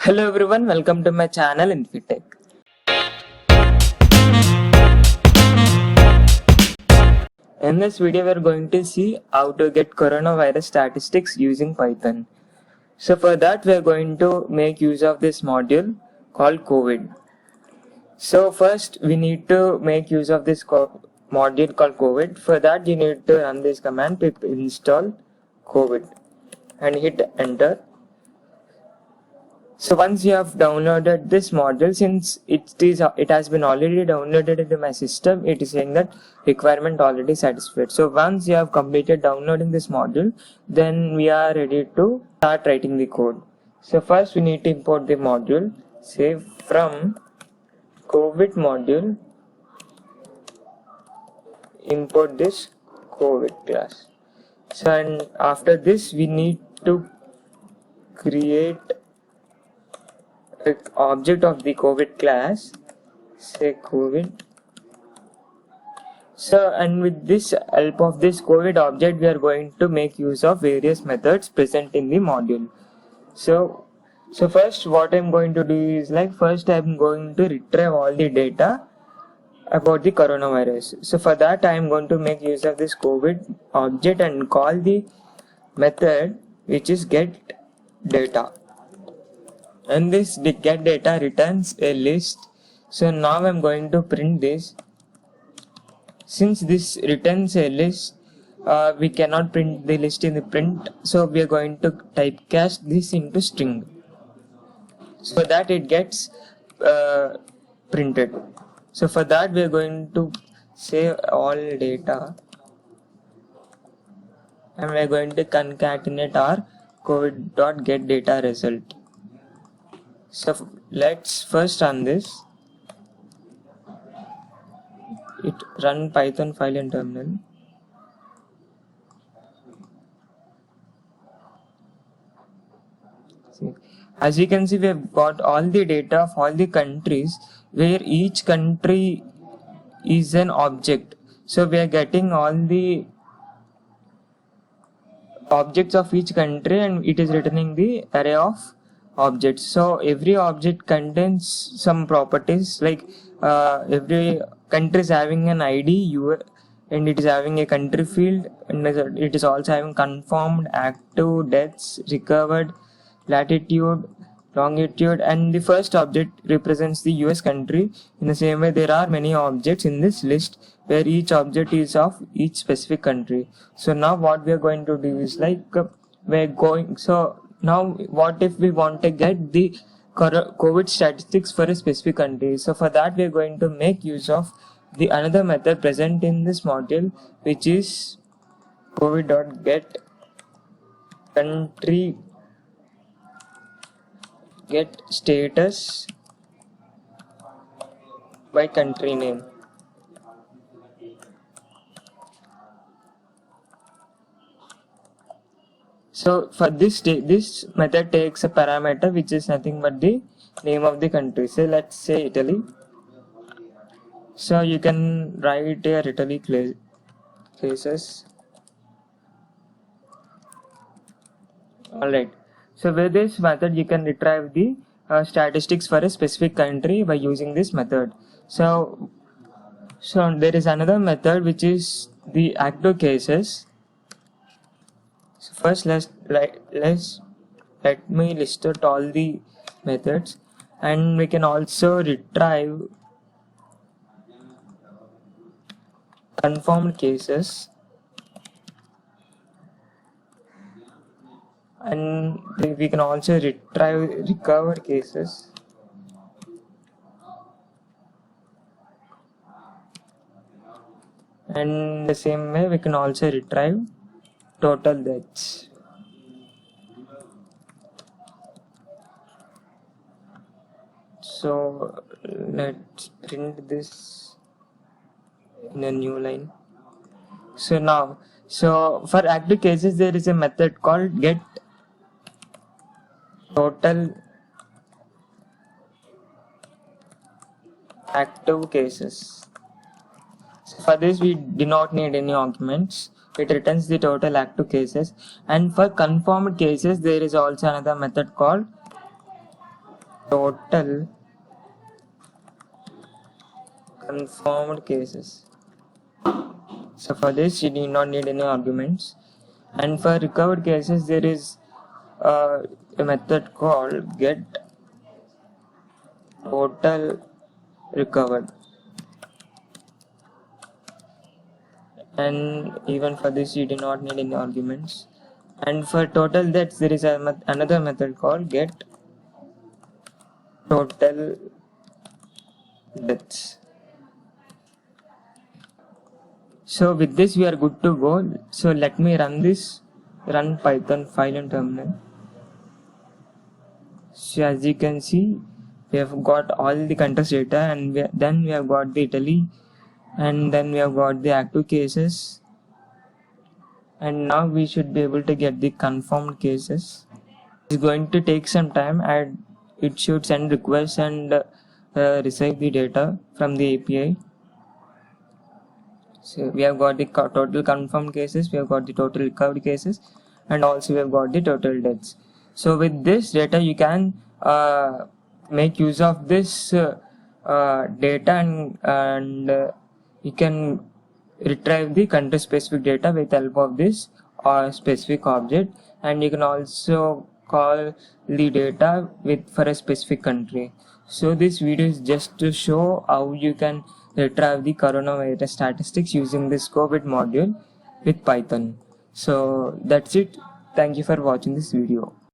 Hello everyone, welcome to my channel Infitech. In this video we are going to see how to get coronavirus statistics using Python. So for that we are going to make use of this module called COVID. So first we need to make use of this module called COVID. For that you need to run this command pip install COVID and hit enter. So once you have downloaded this module, since it has been already downloaded into my system, it is saying that requirement already satisfied. So once you have completed downloading this module, then we are ready to start writing the code. So first we need to import the module. Say from COVID module, import this COVID class. So and after this we need to create object of the COVID class, say COVID. So and with this help of this COVID object we are going to make use of various methods present in the module. So first what I'm going to do is first I'm going to retrieve all the data about the coronavirus. So for that I'm going to make use of this COVID object and call the method which is get data. And this get data returns a list. So now I'm going to print this. Since this returns a list, we cannot print the list in the print, so we are going to typecast this into string so that it gets printed. So for that we are going to say all data and we are going to concatenate our covid.getData result. So let's first run this. It run Python file in terminal. See, as you can see, we have got all the data of all the countries where each country is an object. So we are getting all the objects of each country and it is returning the array of objects. So every object contains some properties, like every country is having an ID and it is having a country field, and it is also having confirmed, active, deaths, recovered, latitude, longitude, and the first object represents the US country. In the same way there are many objects in this list where each object is of each specific country. So now what we are going to do is now what if we want to get the COVID statistics for a specific country? So for that we are going to make use of the another method present in this module, which is covid.get country get status by country name. So for this method takes a parameter which is nothing but the name of the country. So let's say Italy. So you can write here Italy cases. Alright. So with this method you can retrieve the statistics for a specific country by using this method. So there is another method which is the active cases. So first let me list out all the methods, and we can also retrieve confirmed cases, and we can also retrieve recovered cases, and the same way we can also retrieve total deaths. So let's print this in a new line. So for active cases there is a method called get total active cases. So for this we do not need any arguments. It returns the total active cases. And for confirmed cases there is also another method called total confirmed cases. So for this you do not need any arguments, and for recovered cases there is a method called get total recovered, and even for this you do not need any arguments. And for total deaths there is another method called get total deaths. So with this we are good to go. So let me run Python file in terminal. So as you can see, we have got all the countries data, and then we have got the Italy, and then we have got the active cases, and now we should be able to get the confirmed cases. It's going to take some time, and it should send requests and receive the data from the API. So we have got the total confirmed cases, we have got the total recovered cases, and also we have got the total deaths. So with this data you can make use of this data, and you can retrieve the country specific data with help of this specific object, and you can also call the data for a specific country. So this video is just to show how you can retrieve the coronavirus statistics using this COVID module with Python. So that's it. Thank you for watching this video.